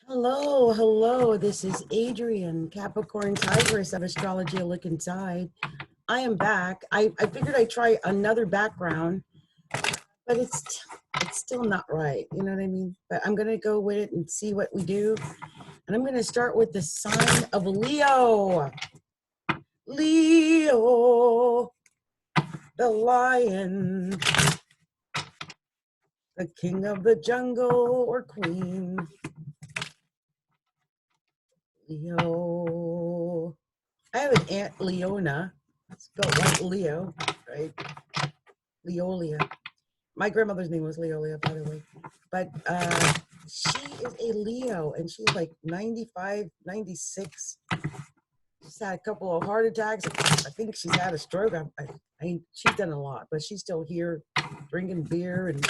Hello, hello. This is Adrienne, Capricorntigress of Astrology, A Look Inside. I am back. I figured I'd try another background, but it's still not right. You know what I mean? But I'm going to go with it and see what we do. And I'm going to start with the sign of Leo. Leo, the lion, the king of the jungle or queen. Leo. I have an Aunt Leona. It's spelled like Leo, right? Leolia. My grandmother's name was Leolia, by the way. But she is a Leo, and she's like 95, 96. She's had a couple of heart attacks. I think she's had a stroke. I mean, she's done a lot, but she's still here drinking beer and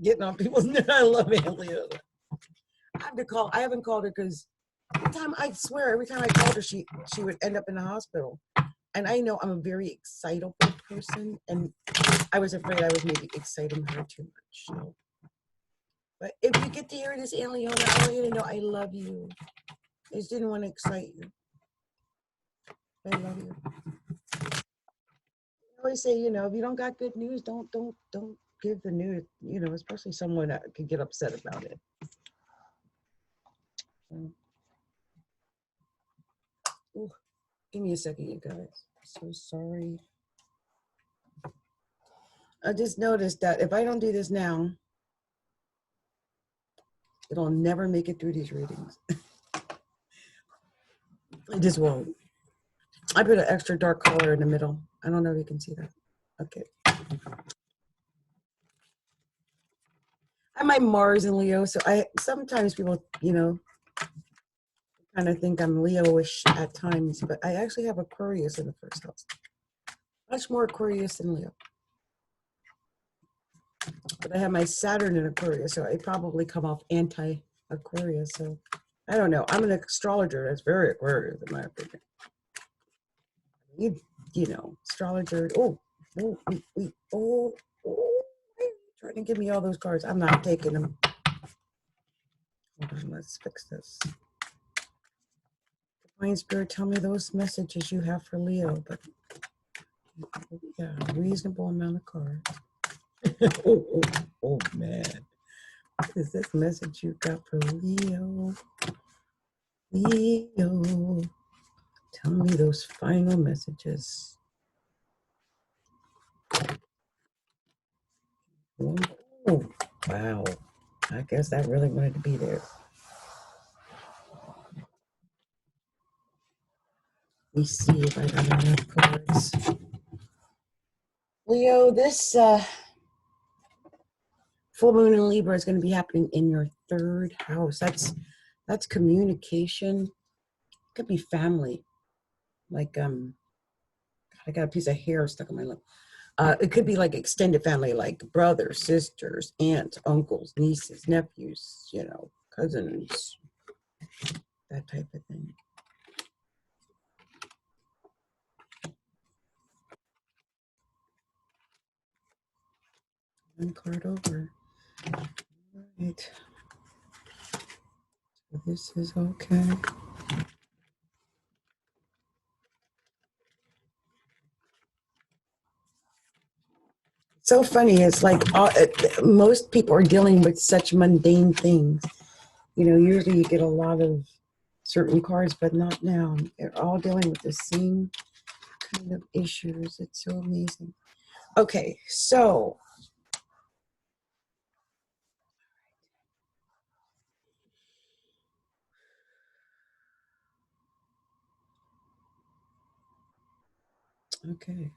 getting on people's nerves. I love Aunt Leona. I haven't called her because every time I called her, she would end up in the hospital. And I know I'm a very excitable person, and I was afraid I was maybe exciting her too much. So. But if you get to hear this, Aunt Leona, I want you to know I love you. I just didn't want to excite you. I love you. I always say, if you don't got good news, don't give the news, especially someone that could get upset about it. Ooh, give me a second, you guys. So sorry. I just noticed that if I don't do this now, it'll never make it through these readings. I just won't. I put an extra dark color in the middle. I don't know if you can see that. Okay. I have my Mars in Leo, so sometimes people, kind of think I'm Leo-ish at times, but I actually have Aquarius in the first house. Much more Aquarius than Leo. But I have my Saturn in Aquarius, so I probably come off anti-Aquarius. So I don't know. I'm an astrologer that's very Aquarius, in my opinion. Astrologer. Trying to give me all those cards. I'm not taking them. Hold on, let's fix this. Divine Spirit, tell me those messages you have for Leo, but yeah, reasonable amount of cards. oh man. What is this message you got for Leo? Leo, tell me those final messages. Oh, wow. I guess I really wanted to be there. Let me see if I got enough cards. Leo, this full moon in Libra is going to be happening in your third house. That's communication. It could be family. Like I got a piece of hair stuck in my lip. It could be like extended family, like brothers, sisters, aunts, uncles, nieces, nephews, cousins, that type of thing. One card over. All right. So this is okay. So funny. It's like most people are dealing with such mundane things. Usually you get a lot of certain cards, but not now. They're all dealing with the same kind of issues. It's so amazing. Okay, so okay.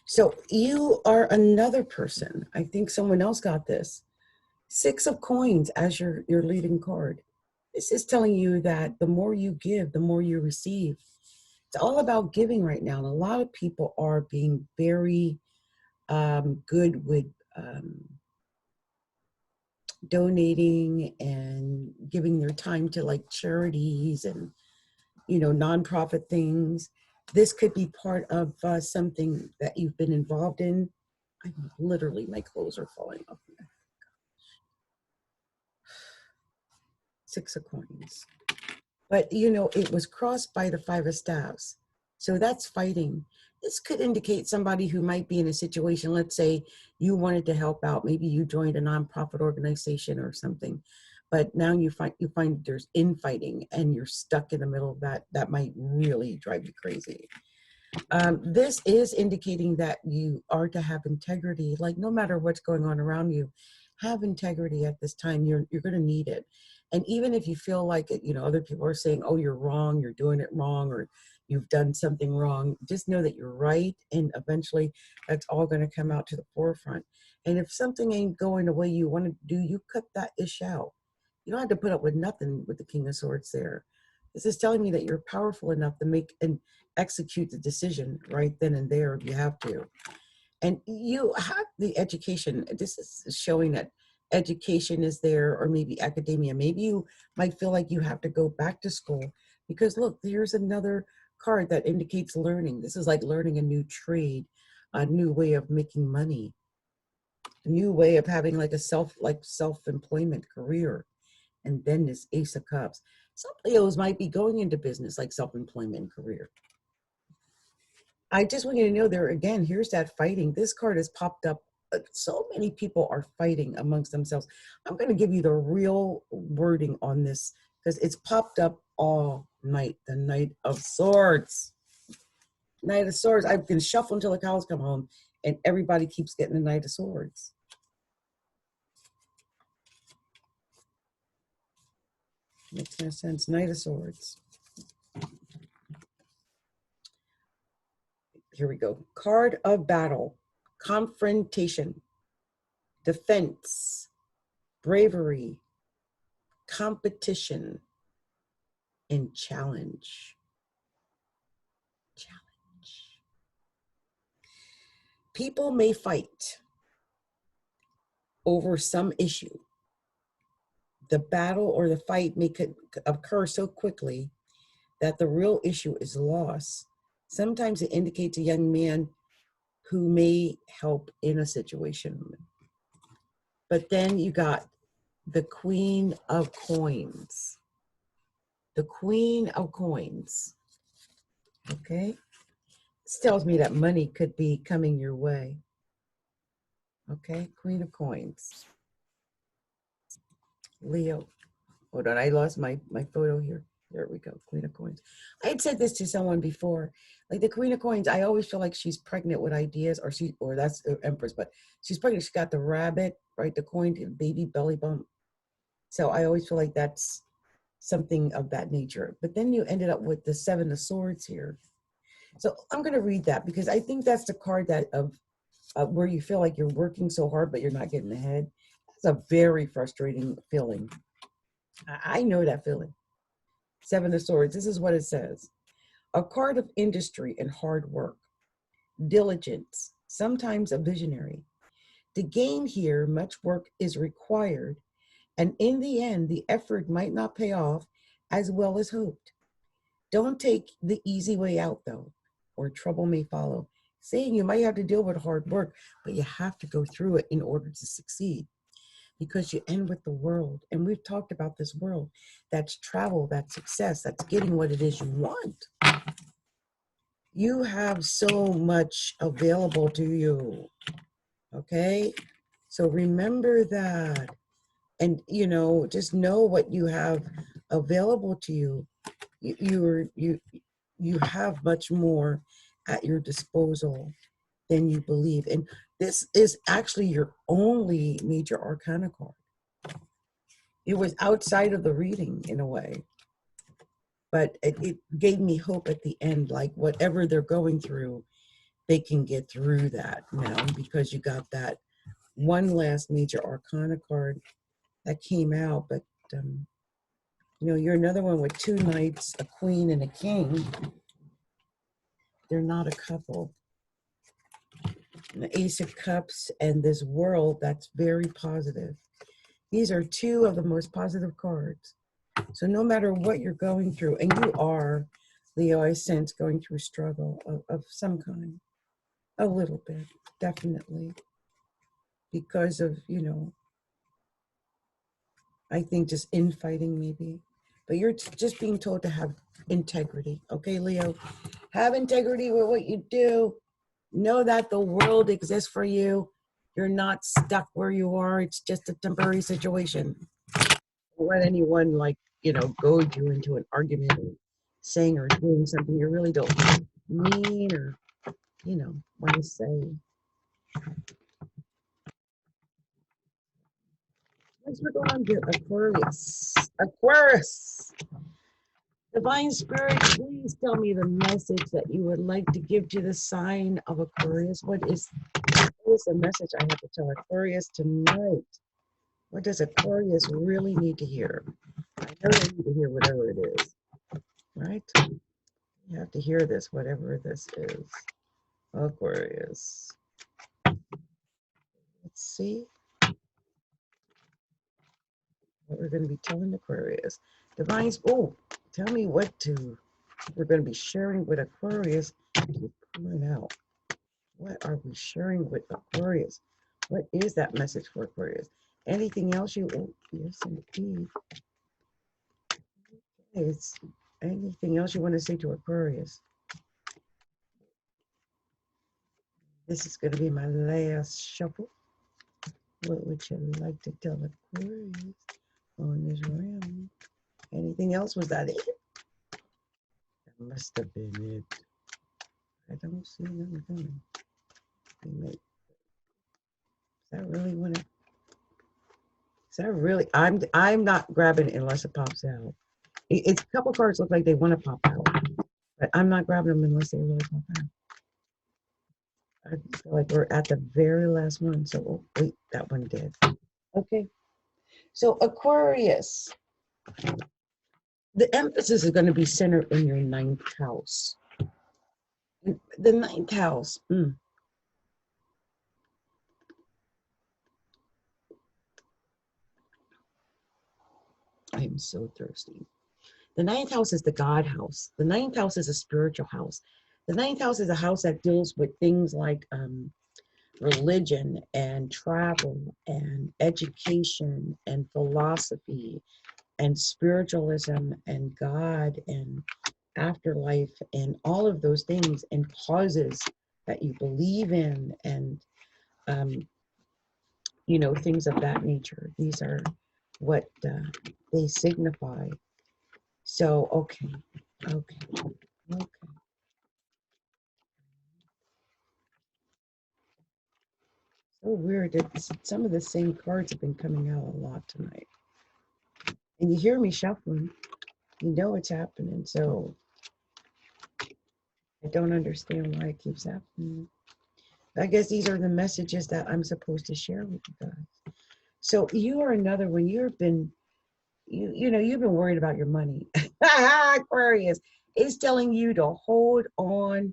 So you are another person. I think someone else got this. 6 of coins as your leading card. This is telling you that the more you give, the more you receive. It's all about giving right now. And a lot of people are being very good with donating and giving their time to like charities and, nonprofit things. This could be part of something that you've been involved in. My clothes are falling off. Six of Coins. But, you know, it was crossed by the Five of Staves. So that's fighting. This could indicate somebody who might be in a situation, let's say you wanted to help out. Maybe you joined a nonprofit organization or something. But now you find there's infighting and you're stuck in the middle of that. That might really drive you crazy. This is indicating that you are to have integrity. Like no matter what's going on around you, have integrity at this time. You're going to need it. And even if you feel like it, you know, other people are saying, oh, you're wrong, you're doing it wrong, or you've done something wrong, just know that you're right. And eventually that's all going to come out to the forefront. And if something ain't going the way you want to do, you cut that ish out. You don't have to put up with nothing with the King of Swords there. This is telling me that you're powerful enough to make and execute the decision right then and there if you have to. And you have the education. This is showing that education is there, or maybe academia. Maybe you might feel like you have to go back to school because look, here's another card that indicates learning. This is like learning a new trade, a new way of making money, a new way of having like a self-employment career. And then this Ace of Cups. Some Leos might be going into business like self-employment career. I just want you to know there again, here's that fighting. This card has popped up. So many people are fighting amongst themselves. I'm going to give you the real wording on this because it's popped up all night. The Knight of Swords. Knight of Swords. I've been shuffling until the cows come home and everybody keeps getting the Knight of Swords. Makes no sense. Knight of Swords. Here we go. Card of Battle. Confrontation. Defense. Bravery. Competition. And challenge. Challenge. People may fight over some issue. The battle or the fight may occur so quickly that the real issue is lost. Sometimes it indicates a young man who may help in a situation. But then you got the Queen of Coins. The Queen of Coins. Okay? This tells me that money could be coming your way. Okay? Queen of Coins. Leo. Hold on, I lost my photo here. There we go, Queen of Coins. I had said this to someone before. Like the Queen of Coins, I always feel like she's pregnant with ideas, or that's Empress, but she's pregnant. She's got the rabbit, right? The coin, baby belly bump. So I always feel like that's something of that nature. But then you ended up with the Seven of Swords here. So I'm going to read that because I think that's the card that of where you feel like you're working so hard, but you're not getting ahead. That's a very frustrating feeling. I know that feeling. Seven of Swords. This is what it says. A card of industry and hard work. Diligence. Sometimes a visionary. To gain here, much work is required. And in the end, the effort might not pay off as well as hoped. Don't take the easy way out, though, or trouble may follow. Saying you might have to deal with hard work, but you have to go through it in order to succeed. Because you end with the world. And we've talked about this world. That's travel, that's success, that's getting what it is you want. You have so much available to you. Okay? So remember that. And, you know, just know what you have available to you. You have much more at your disposal than you believe. And this is actually your only major arcana card. It was outside of the reading in a way, but it gave me hope at the end, like whatever they're going through, they can get through that now because you got that one last major arcana card that came out. But, you know, you're another one with two knights, a queen and a king. They're not a couple. The Ace of Cups and this world that's very positive. These are two of the most positive cards. So no matter what you're going through, and you are, Leo, I sense going through struggle of some kind, a little bit, definitely, because of, you know, I think just infighting maybe. But you're just being told to have integrity. Okay, Leo? Have integrity with what you do. Know that the world exists for you. You're not stuck where you are. It's just a temporary situation. Don't let anyone goad you into an argument or saying or doing something you really don't mean or, want to say. Next, we're going to Aquarius. Aquarius. Divine Spirit, please tell me the message that you would like to give to the sign of Aquarius. What is the message I have to tell Aquarius tonight? What does Aquarius really need to hear? I know they need to hear whatever it is, right? You have to hear this, whatever this is. Aquarius. Let's see what we're going to be telling Aquarius. Divine, tell me we're going to be sharing with Aquarius. Coming out. What are we sharing with Aquarius? What is that message for Aquarius? Anything else yes, indeed. It's anything else you want to say to Aquarius? This is going to be my last shuffle. What would you like to tell Aquarius on this round? Anything else? Was that it? That must have been it. I don't see nothing coming. Is that really what it? Is that really? I'm not grabbing it unless it pops out. It's a couple cards look like they want to pop out, but I'm not grabbing them unless they really pop out. I feel like we're at the very last one. So wait, that one did. Okay. So Aquarius, the emphasis is going to be centered in your ninth house. The ninth house. I am so thirsty. The ninth house is the God house. The ninth house is a spiritual house. The ninth house is a house that deals with things like religion and travel and education and philosophy and spiritualism and God and afterlife and all of those things and causes that you believe in and things of that nature. These are what they signify. So okay. So weird that some of the same cards have been coming out a lot tonight. And you hear me shuffling. You know it's happening. So I don't understand why it keeps happening. I guess these are the messages that I'm supposed to share with you guys. So you are another one. You've been worried about your money. Aquarius is telling you to hold on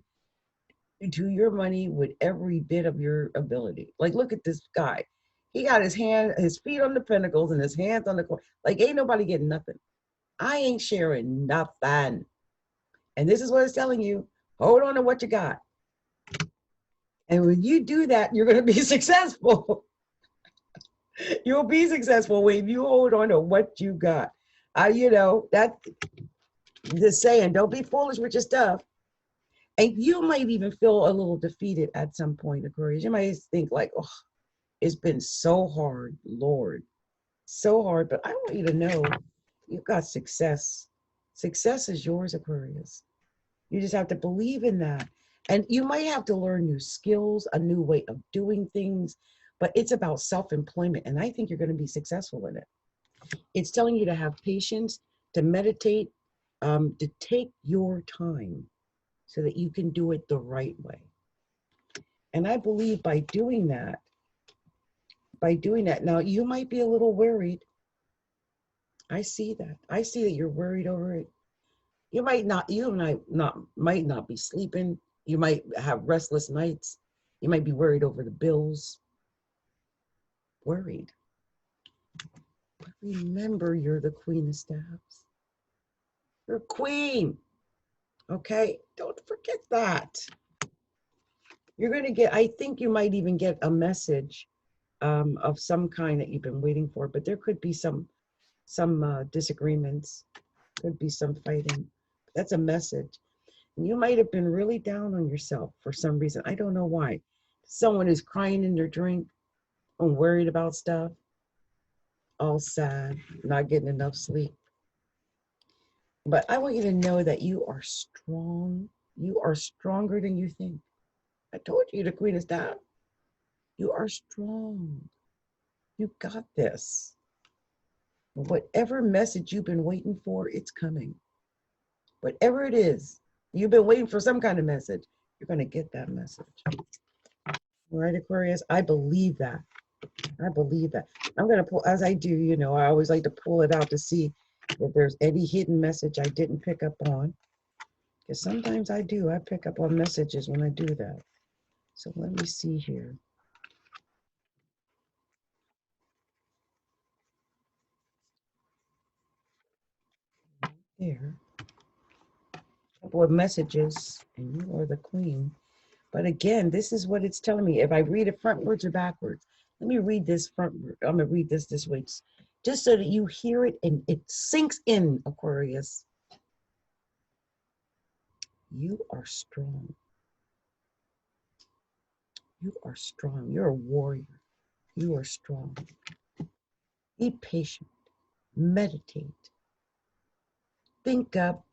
to your money with every bit of your ability. Like, look at this guy. He got his feet on the pinnacles and his hands on the coin. Like, ain't nobody getting nothing. I ain't sharing nothing. And this is what it's telling you. Hold on to what you got. And when you do that, you're going to be successful. You'll be successful when you hold on to what you got. That the saying, don't be foolish with your stuff. And you might even feel a little defeated at some point, Aquarius. You might think like, oh, it's been so hard, Lord, so hard. But I want you to know you've got success. Success is yours, Aquarius. You just have to believe in that. And you might have to learn new skills, a new way of doing things, but it's about self-employment. And I think you're going to be successful in it. It's telling you to have patience, to meditate, to take your time so that you can do it the right way. And I believe by doing that, now you might be a little worried. I see that. I see that you're worried over it. You might not be sleeping. You might have restless nights. You might be worried over the bills. Worried. But remember, you're the Queen of Staffs. You're Queen. Okay? Don't forget that. You're going to get, I think you might even get a message of some kind that you've been waiting for, but there could be some some disagreements. Could be some fighting. That's a message. And you might have been really down on yourself for some reason. I don't know why. Someone is crying in their drink and worried about stuff, all sad, not getting enough sleep. But I want you to know that you are strong. You are stronger than you think. I told you, the Queen of Staff. You are strong. You got this. Whatever message you've been waiting for, it's coming. Whatever it is, you've been waiting for some kind of message, you're going to get that message. All right, Aquarius, I believe that. I believe that. I'm going to pull, as I do, you know, I always like to pull it out to see if there's any hidden message I didn't pick up on. Because sometimes I do. I pick up on messages when I do that. So let me see here. There. A couple of messages, and you are the queen. But again, this is what it's telling me. If I read it frontwards or backwards, let me read this frontward. I'm going to read this way, just so that you hear it and it sinks in, Aquarius. You are strong. You are strong. You're a warrior. You are strong. Be patient. Meditate. Think up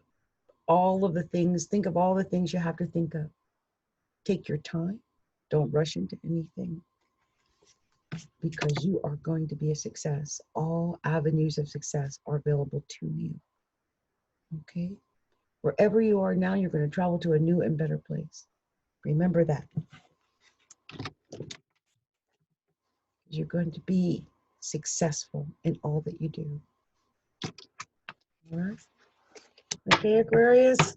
all of the things. Think of all the things you have to think of. Take your time. Don't rush into anything, because you are going to be a success. All avenues of success are available to you. Okay? Wherever you are now, you're going to travel to a new and better place. Remember that. You're going to be successful in all that you do. All right? Okay, Aquarius?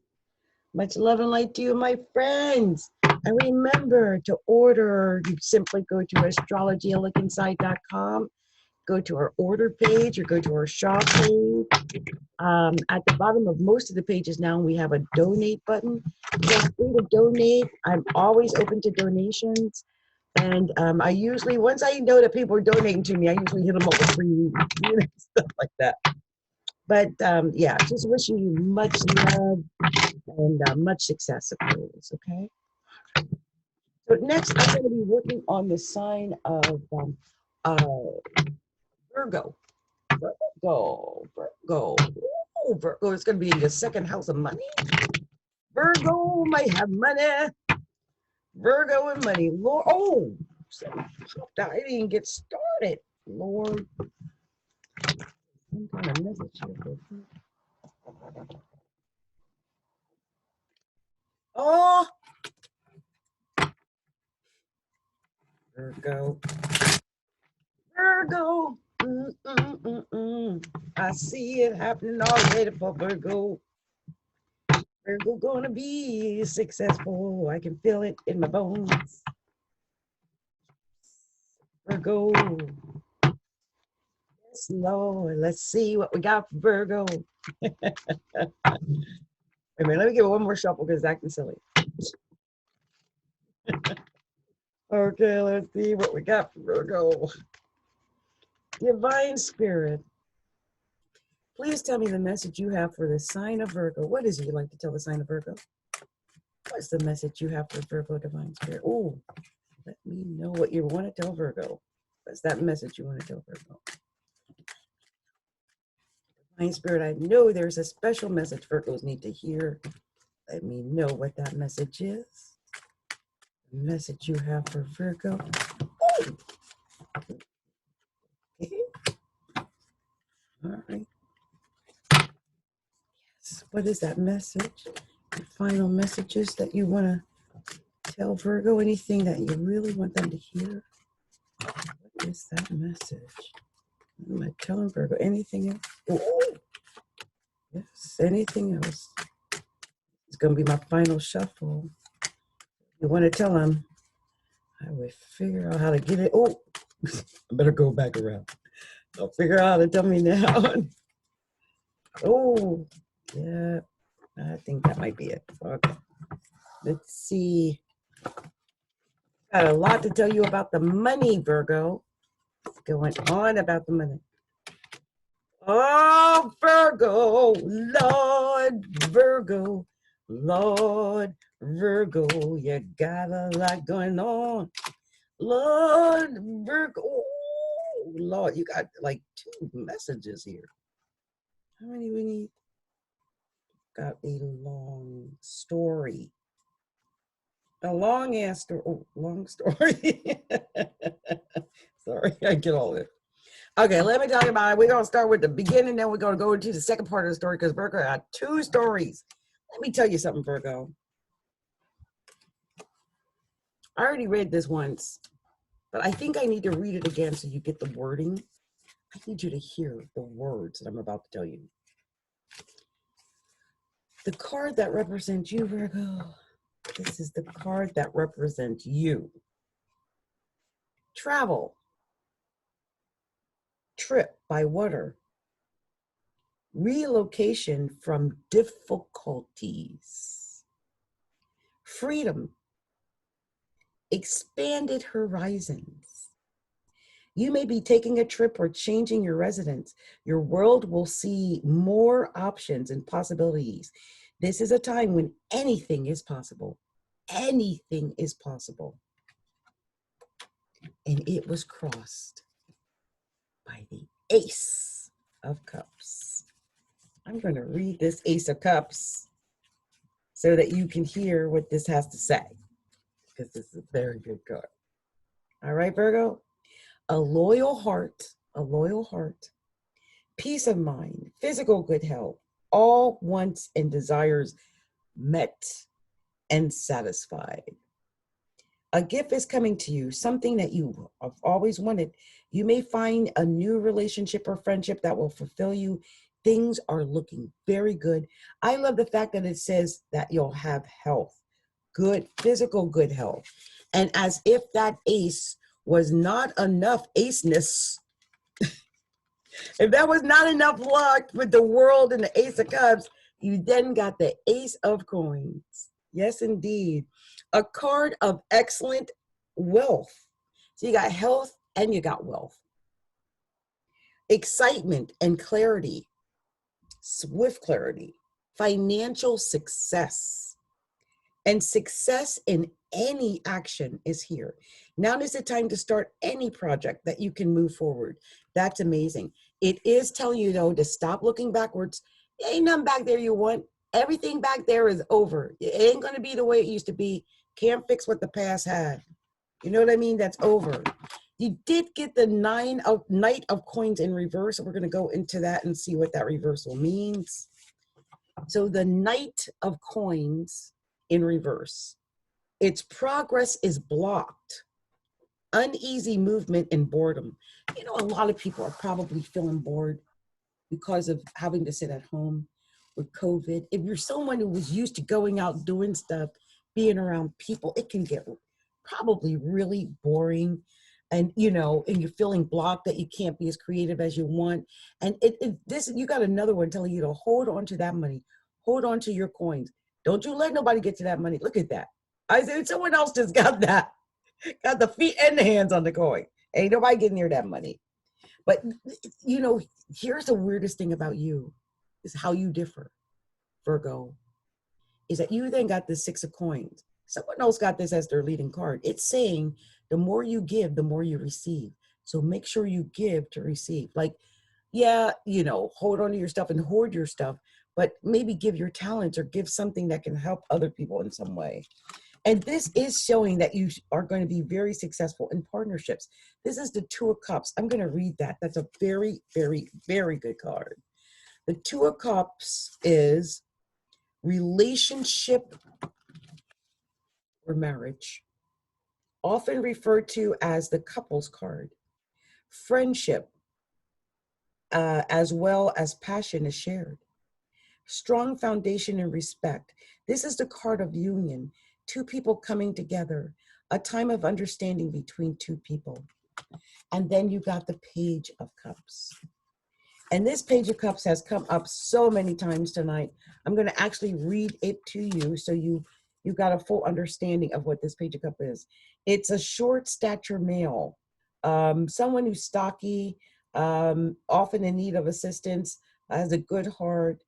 Much love and light to you, my friends. And remember to order. You simply go to astrologyandlookinside.com. Go to our order page or go to our shop page. At the bottom of most of the pages now, we have a donate button. Feel free to donate. I'm always open to donations. And I usually, once I know that people are donating to me, I usually hit them up with free, stuff like that. But yeah, just wishing you much love and much success, Aquarius, okay? So next, I'm going to be working on the sign of Virgo. Virgo. Oh, Virgo is going to be in your second house of money. Virgo might have money. Virgo and money. Lord, oh, I didn't even get started. Lord. Some kind of message here. Oh, Virgo. Virgo. I see it happening already for Virgo. Virgo gonna be successful. I can feel it in my bones. Virgo. Yes, Lord. Let's see what we got for Virgo. Wait a minute, let me give it one more shuffle because it's acting silly. Okay, let's see what we got for Virgo. Divine Spirit, please tell me the message you have for the sign of Virgo. What is it you'd like to tell the sign of Virgo? What's the message you have for Virgo, Divine Spirit? Oh, let me know what you want to tell Virgo. What's that message you want to tell Virgo? Divine Spirit, I know there's a special message Virgos need to hear. Let me know what that message is. The message you have for Virgo. Oh. Okay. All right. Yes. What is that message? The final messages that you want to tell Virgo, anything that you really want them to hear. What is that message? Am I telling Virgo anything else? Oh, yes, anything else? It's going to be my final shuffle. You want to tell them, I would figure out how to get it. Oh, I better go back around. I'll figure out how to tell me now. Oh, yeah, I think that might be it. Okay, let's see. Got a lot to tell you about the money, Virgo. What's going on about the money? Oh, Virgo, Lord Virgo, Lord Virgo, you got a lot going on. Lord Virgo, oh, Lord, you got like 2 messages here. How many we need? Got a long story. A long ass story. Oh, long story. Sorry, I get all it. Okay, let me tell you about it. We're going to start with the beginning, then we're going to go into the second part of the story because Virgo got 2 stories. Let me tell you something, Virgo. I already read this once, but I think I need to read it again so you get the wording. I need you to hear the words that I'm about to tell you. The card that represents you, Virgo. This is the card that represents you. Travel. Trip by water. Relocation from difficulties. Freedom. Expanded horizons. You may be taking a trip or changing your residence. Your world will see more options and possibilities. This is a time when anything is possible. Anything is possible. And it was crossed by the Ace of Cups. I'm going to read this Ace of Cups so that you can hear what this has to say, because this is a very good card. All right, Virgo? A loyal heart, peace of mind, physical good health, all wants and desires met and satisfied. A gift is coming to you, something that you have always wanted. You may find a new relationship or friendship that will fulfill you. Things are looking very good. I love the fact that it says that you'll have health, good, physical good health. And as if that ace was not enough aceness, if that was not enough luck with the world and the Ace of Cups, you then got the Ace of Coins. Yes, indeed. A card of excellent wealth. So you got health and you got wealth. Excitement and clarity. Swift clarity. Financial success. And success in any action is here. Now is the time to start any project that you can move forward. That's amazing. It is telling you, though, to stop looking backwards. There ain't nothing back there you want. Everything back there is over. It ain't going to be the way it used to be. Can't fix what the past had. You know what I mean? That's over. You did get the Knight of Coins in reverse. We're going to go into that and see what that reversal means. So the Knight of Coins in reverse. Its progress is blocked. Uneasy movement and boredom. You know, a lot of people are probably feeling bored because of having to sit at home with COVID. If you're someone who was used to going out doing stuff, being around people, it can get probably really boring. And, you know, and you're feeling blocked that you can't be as creative as you want. And you got another one telling you to hold on to that money. Hold on to your coins. Don't you let nobody get to that money. Look at that. I said, someone else just got that. Got the feet and the hands on the coin. Ain't nobody getting near that money. But, you know, here's the weirdest thing about you is how you differ, Virgo, is that you then got the 6 of coins. Someone else got this as their leading card. It's saying the more you give, the more you receive. So make sure you give to receive. Like, yeah, you know, hold on to your stuff and hoard your stuff, but maybe give your talents or give something that can help other people in some way. And this is showing that you are going to be very successful in partnerships. This is the 2 of Cups. I'm going to read that. That's a very, very, very good card. The 2 of Cups is relationship or marriage, often referred to as the couples card. Friendship, as well as passion, is shared. Strong foundation and respect. This is the card of union. 2 people coming together, a time of understanding between 2 people. And then you got the Page of Cups. And this Page of Cups has come up so many times tonight. I'm going to actually read it to you so you got a full understanding of what this Page of Cups is. It's a short stature male, someone who's stocky, often in need of assistance, has a good heart,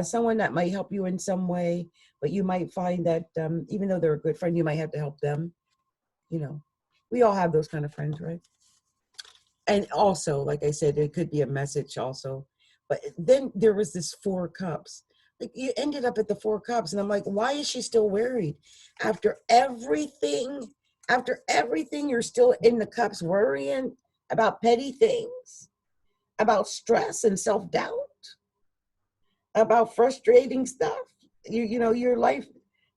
someone that might help you in some way, but you might find that even though they're a good friend, you might have to help them. You know, we all have those kind of friends, right? And also, like I said, it could be a message also. But then there was this 4 cups. Like you ended up at the 4 cups, and I'm like, why is she still worried? After everything, you're still in the cups worrying about petty things, about stress and self-doubt, about frustrating stuff. You know, your life,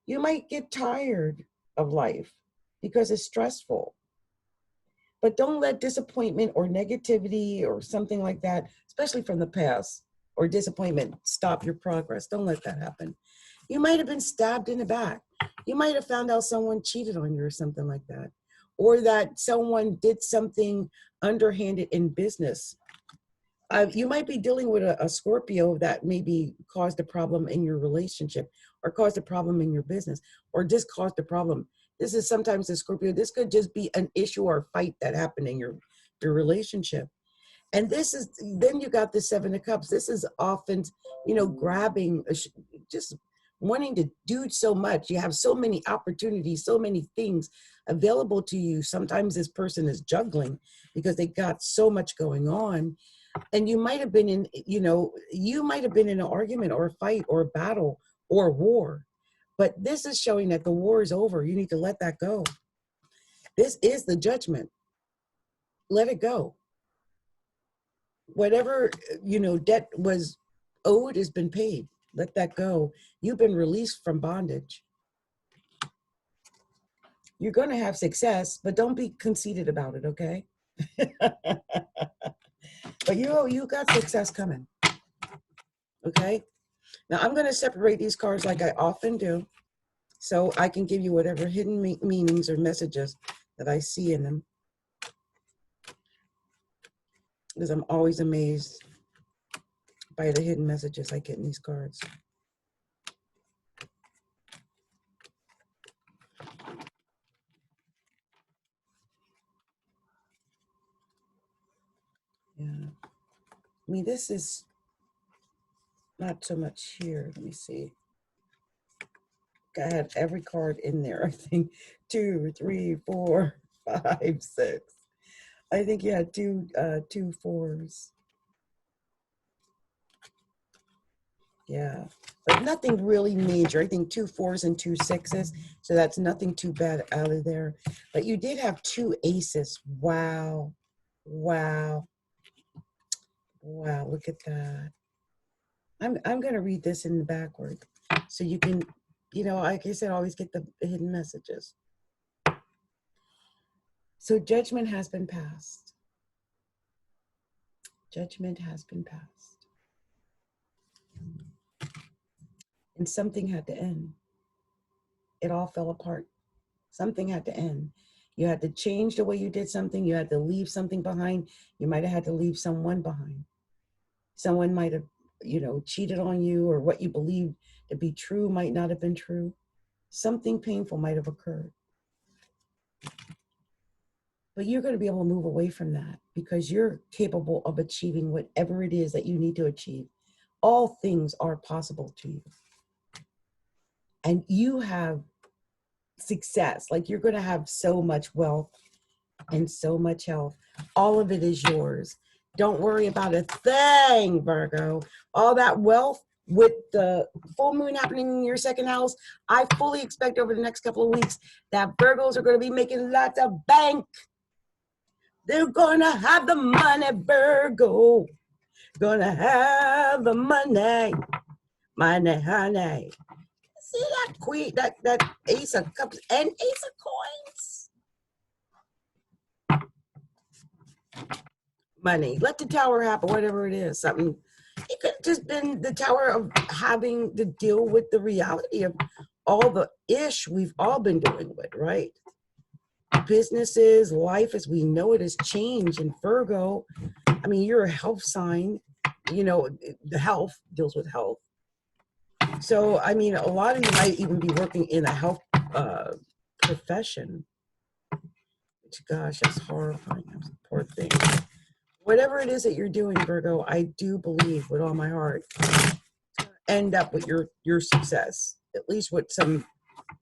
you might get tired of life because it's stressful. But don't let disappointment or negativity or something like that, especially from the past, or disappointment stop your progress. Don't let that happen. You might have been stabbed in the back. You might have found out someone cheated on you or something like that. Or that someone did something underhanded in business. You might be dealing with a Scorpio that maybe caused a problem in your relationship, or caused a problem in your business, or just caused a problem. This is sometimes a Scorpio. This could just be an issue or a fight that happened in your relationship. And this is, then you got the 7 of Cups. This is often, you know, grabbing, just wanting to do so much. You have so many opportunities, so many things available to you. Sometimes this person is juggling because they got so much going on. And you might have been in, you know, you might have been in an argument or a fight or a battle or a war. But this is showing that the war is over. You need to let that go. This is the judgment. Let it go. Whatever, you know, debt was owed has been paid. Let that go. You've been released from bondage. You're going to have success, but don't be conceited about it, okay? But you got success coming, okay? Now I'm going to separate these cards like I often do, so I can give you whatever hidden meanings or messages that I see in them, because I'm always amazed by the hidden messages I get in these cards. Yeah. I mean, this is not so much here. Let me see. I had every card in there. I think 2, 3, 4, 5, 6. I think you had two 4s. Yeah, but nothing really major. I think 2 4s and 2 6s. So that's nothing too bad out of there. But you did have 2 aces. Wow. Wow. Wow. Look at that. I'm going to read this in the backward so you can, you know, like I said, always get the hidden messages. So judgment has been passed. Judgment has been passed. And something had to end. It all fell apart. Something had to end. You had to change the way you did something. You had to leave something behind. You might have had to leave someone behind. Someone might have, you know, cheated on you, or what you believed to be true might not have been true. Something painful might have occurred. But you're going to be able to move away from that, because you're capable of achieving whatever it is that you need to achieve. All things are possible to you. And you have success. Like, you're going to have so much wealth and so much health. All of it is yours. Don't worry about a thing, Virgo. All that wealth with the full moon happening in your second house, I fully expect over the next couple of weeks that Virgos are going to be making lots of bank. They're going to have the money, Virgo. Going to have the money. Money, honey. See that queen, that Ace of Cups and Ace of Coins? Money. Let the Tower happen, whatever it is. Something. It could have just been the Tower of having to deal with the reality of all the ish we've all been dealing with, right? Businesses, life as we know it has changed. In Virgo, I mean, you're a health sign. You know, the health deals with health. So, I mean, a lot of you might even be working in a health profession. Which, gosh, that's horrifying. Poor thing. whatever it is that you're doing, Virgo, I do believe with all my heart, end up with your success, at least with some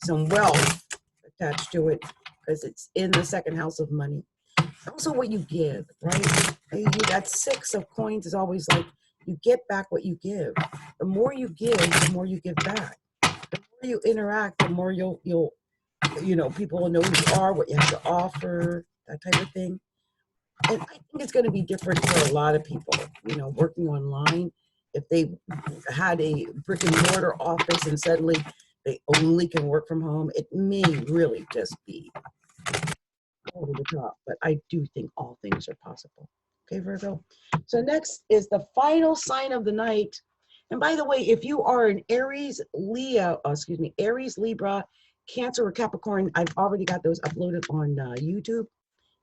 wealth attached to it, because it's in the second house of money. Also what you give, right? That 6 of coins is always like, you get back what you give. The more you give, the more you give back. The more you interact, the more you'll people will know who you are, what you have to offer, that type of thing. And I think it's going to be different for a lot of people, working online. If they had a brick and mortar office and suddenly they only can work from home, it may really just be over the top. But I do think all things are possible. Okay, Virgo. So next is the final sign of the night. And by the way, if you are an Aries, Aries, Libra, Cancer, or Capricorn, I've already got those uploaded on YouTube.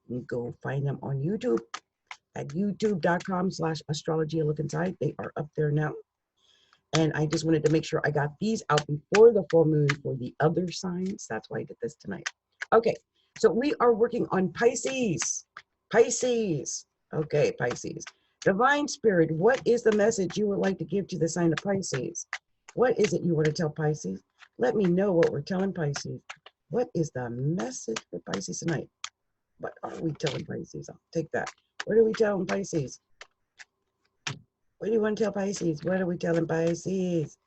You can go find them on YouTube at youtube.com/astrology. Look inside. They are up there now. And I just wanted to make sure I got these out before the full moon for the other signs. That's why I did this tonight. Okay, so we are working on Pisces. Pisces. Okay, Pisces. Divine Spirit, what is the message you would like to give to the sign of Pisces? What is it you want to tell Pisces? Let me know what we're telling Pisces. What is the message for Pisces tonight? What are we telling Pisces? I'll take that. What are we telling Pisces? What do you want to tell Pisces? What are we telling Pisces?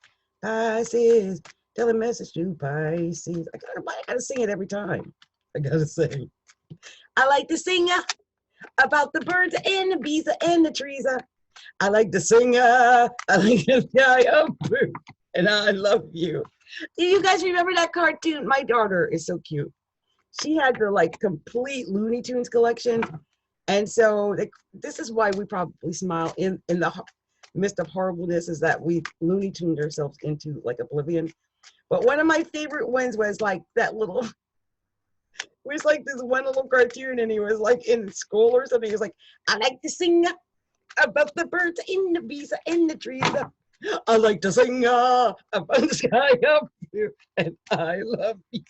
Pisces. Tell a message to Pisces. I gotta sing it every time. I gotta sing. I like to sing about the birds and the bees and the trees. I like to sing. I like to sky up, and I love you. Do you guys remember that cartoon? My daughter is so cute. She had the complete Looney Tunes collection. And so this is why we probably smile in the midst of horribleness, is that we Looney Tuned ourselves into oblivion. But one of my favorite ones was that little, it was this one little cartoon, and he was in school or something. He was like, I like to sing about the birds and the bees and the trees. I like to sing about the sky up here, and I love you.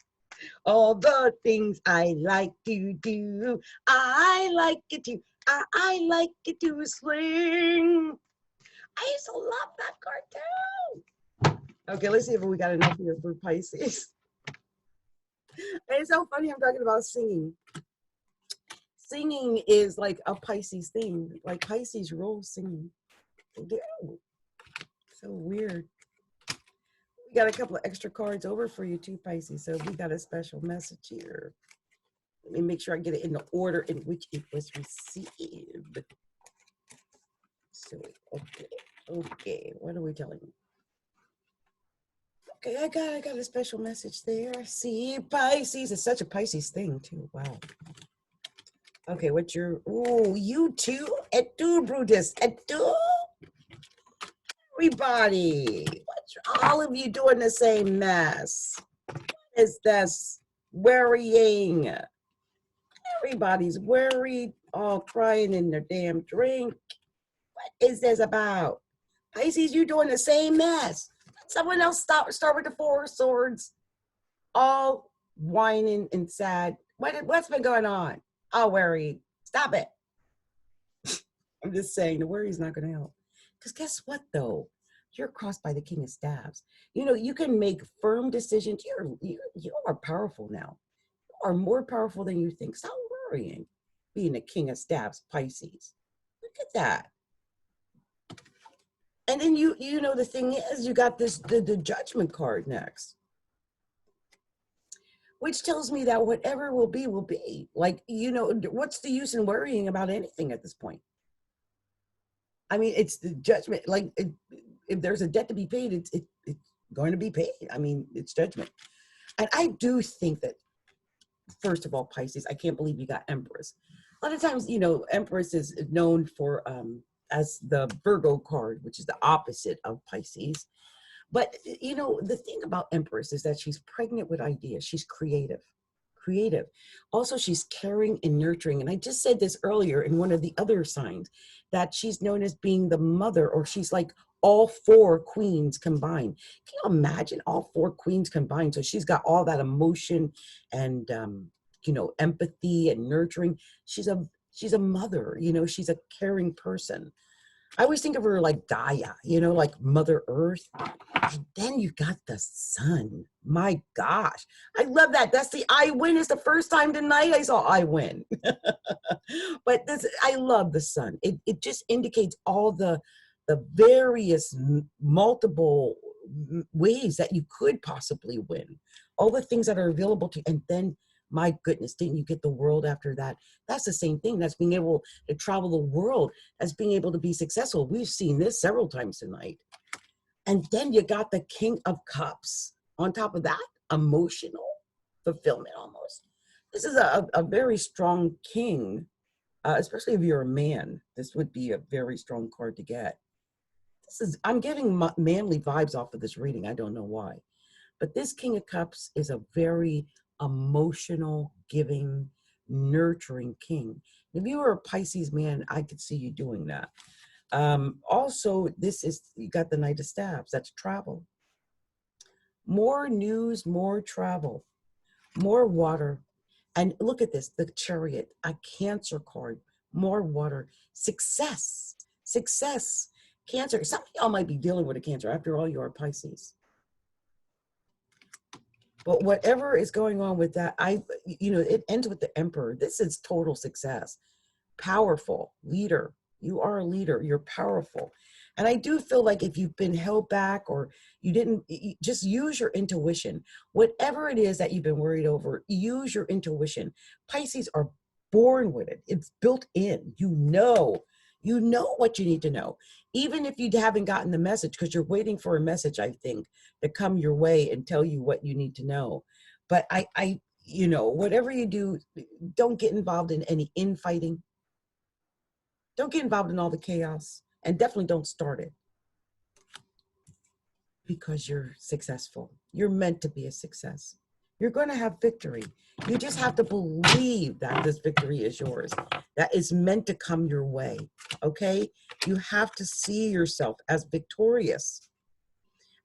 All the things I like to do, I like it to, I like it to swing. I used to love that cartoon. Okay, let's see if we got enough here for Pisces. It's so funny I'm talking about singing. Singing is like a Pisces thing. Pisces roll singing. They do. So weird. We got a couple of extra cards over for you too, Pisces. So we got a special message here. Let me make sure I get it in the order in which it was received. So, okay. What are we telling you? Okay, I got a special message there. See, Pisces. It's such a Pisces thing too. Wow. Okay, what's your? Oh, you too. Et tu, Brutus. Et tu. Everybody, what's all of you doing the same mess? What is this worrying? Everybody's worried, all crying in their damn drink. What is this about? Pisces, you doing the same mess. Someone else start with the 4 of Swords, all whining and sad. What's been going on? All worried. Stop it. I'm just saying, the worry is not going to help. Because guess what, though? You're crossed by the King of Staves. You can make firm decisions. You are powerful now. You are more powerful than you think. Stop worrying. Being the King of Staves, Pisces. Look at that. And then the thing is, you got the Judgment card next, which tells me that whatever will be, will be. What's the use in worrying about anything at this point? I mean, it's the judgment. If there's a debt to be paid, it's going to be paid. I mean, it's judgment. And I do think that, first of all, Pisces, I can't believe you got Empress. A lot of times, Empress is known for as the Virgo card, which is the opposite of Pisces. But, the thing about Empress is that she's pregnant with ideas. She's creative. Also, she's caring and nurturing. And I just said this earlier in one of the other signs, that she's known as being the mother, or she's like all 4 queens combined. Can you imagine all 4 queens combined? So she's got all that emotion and, empathy and nurturing. She's She's a mother, you know, she's a caring person. I always think of her like Gaia, you know, like Mother Earth. And then you got the sun. My gosh. I love that. That's the I win. It's the first time tonight I saw I win. But this, I love the sun. It just indicates all the various multiple ways that you could possibly win. All the things that are available to you. And then, my goodness, didn't you get the world after that? That's the same thing. That's being able to travel the world. That's being able to be successful. We've seen this several times tonight. And then you got the King of Cups. On top of that, emotional fulfillment almost. This is a very strong king, especially if you're a man. This would be a very strong card to get. I'm getting manly vibes off of this reading. I don't know why. But this King of Cups is a very emotional, giving, nurturing king. If you were a Pisces man, I could see you doing that. Also, you got the Knight of Staves. That's travel. More news, more travel, more water. And look at this, the Chariot, a Cancer card, more water, success, success, Cancer. Some of y'all might be dealing with a Cancer. After all, you are Pisces. But whatever is going on with that, it ends with the Emperor. This is total success. Powerful leader. You are a leader. You're powerful. And I do feel like if you've been held back or just use your intuition. Whatever it is that you've been worried over, use your intuition. Pisces are born with it. It's built in. You know what you need to know. Even if you haven't gotten the message, because you're waiting for a message, I think, to come your way and tell you what you need to know. But whatever you do, don't get involved in any infighting. Don't get involved in all the chaos, and definitely don't start it, because you're successful. You're meant to be a success. You're going to have victory. You just have to believe that this victory is yours, that is meant to come your way, okay? You have to see yourself as victorious.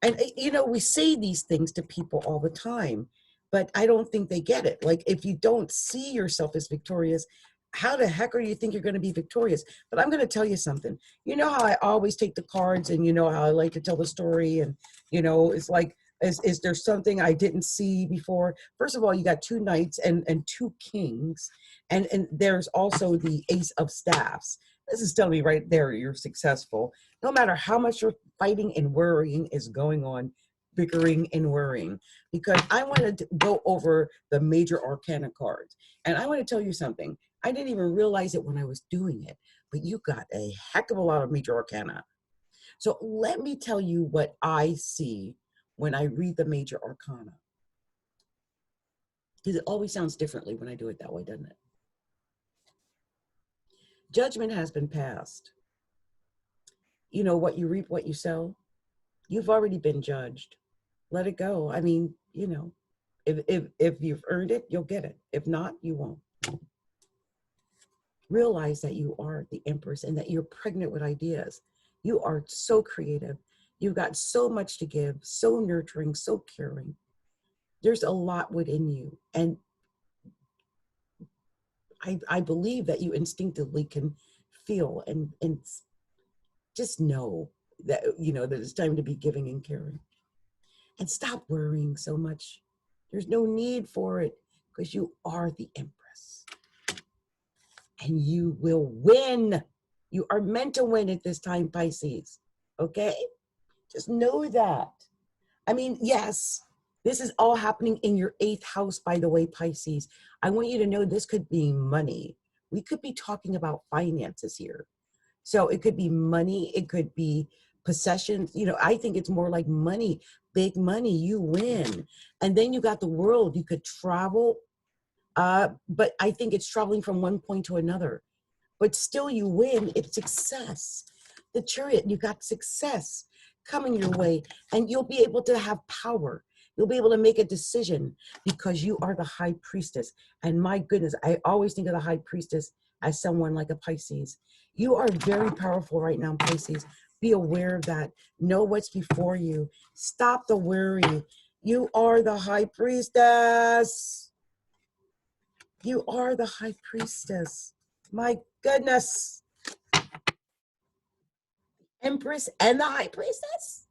And, we say these things to people all the time, but I don't think they get it. Like, if you don't see yourself as victorious, how the heck are you think you're going to be victorious? But I'm going to tell you something. You know how I always take the cards, and you know how I like to tell the story, and, it's like, is there something I didn't see before? First of all, you got two knights and two kings, and there's also the Ace of Staffs. This is telling me right there you're successful. No matter how much you're fighting and worrying is going on, bickering and worrying, because I wanted to go over the major arcana cards. And I want to tell you something. I didn't even realize it when I was doing it, but you got a heck of a lot of major arcana. So let me tell you what I see when I read the major arcana, because it always sounds differently when I do it that way, doesn't it? Judgment has been passed. You know, what you reap, what you sow. You've already been judged. Let it go. I mean, if you've earned it, you'll get it. If not, you won't. Realize that you are the Empress and that you're pregnant with ideas. You are so creative. You've got so much to give, so nurturing, so caring. There's a lot within you. And I believe that you instinctively can feel and just know that, that it's time to be giving and caring. And stop worrying so much. There's no need for it, because you are the Empress. And you will win. You are meant to win at this time, Pisces. Okay? Just know that. I mean, yes, this is all happening in your 8th house, by the way, Pisces. I want you to know this could be money. We could be talking about finances here. So it could be money. It could be possessions. I think it's more like money, big money. You win. And then you got the world. You could travel. But I think it's traveling from one point to another. But still you win. It's success. The Chariot, you got success coming your way, and you'll be able to have power. You'll be able to make a decision, because you are the High Priestess. And my goodness, I always think of the High Priestess as someone like a Pisces. You are very powerful right now, Pisces. Be aware of that. Know what's before you. Stop the worry. You are the High Priestess. You are the High Priestess. My goodness. Empress and the High Priestess.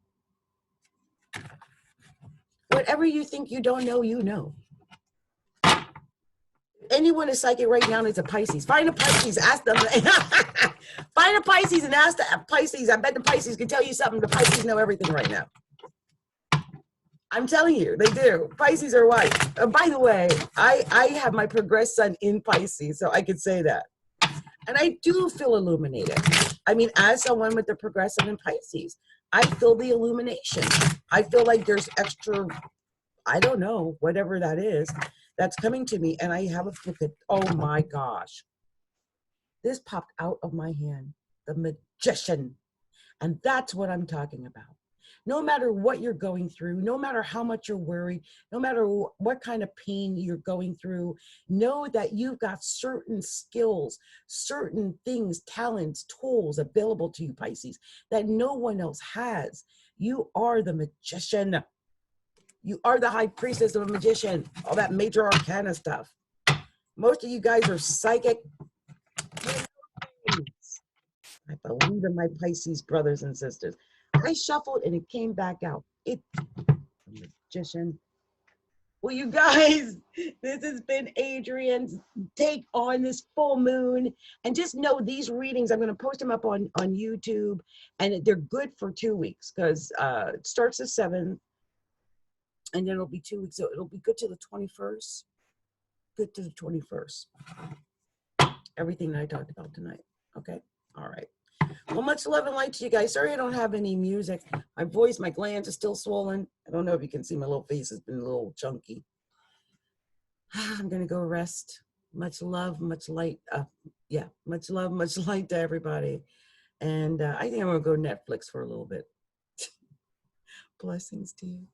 Whatever you think you don't know, you know. Anyone is psychic right now is a Pisces. Find a Pisces, ask them. Find a Pisces and ask the Pisces. I bet the Pisces can tell you something. The Pisces know everything right now. I'm telling you, they do. Pisces are white. By the way, I have my progressed sun in Pisces, so I could say that. And I do feel illuminated. I mean, as someone with the progressive in Pisces, I feel the illumination. I feel like there's extra, I don't know, whatever that is, that's coming to me. And I have a look at, oh my gosh. This popped out of my hand, the Magician. And that's what I'm talking about. No matter what you're going through, no matter how much you're worried, no matter what kind of pain you're going through, know that you've got certain skills, certain things, talents, tools available to you, Pisces, that no one else has. You are the Magician. You are the High Priestess of a Magician, all that major arcana stuff. Most of you guys are psychic. I believe in my Pisces brothers and sisters. I shuffled and it came back out. It's a Magician. Well, you guys, this has been Adrienne's take on this full moon. And just know these readings, I'm going to post them up on YouTube. And they're good for 2 weeks because it starts the 7th. And then it'll be 2 weeks. So it'll be good to the 21st. Good to the 21st. Everything that I talked about tonight. Okay? All right. Well, much love and light to you guys. Sorry I don't have any music. My voice, my glands are still swollen. I don't know if you can see my little face has been a little chunky. I'm going to go rest. Much love, much light. Yeah, much love, much light to everybody. And I think I'm going to go Netflix for a little bit. Blessings to you.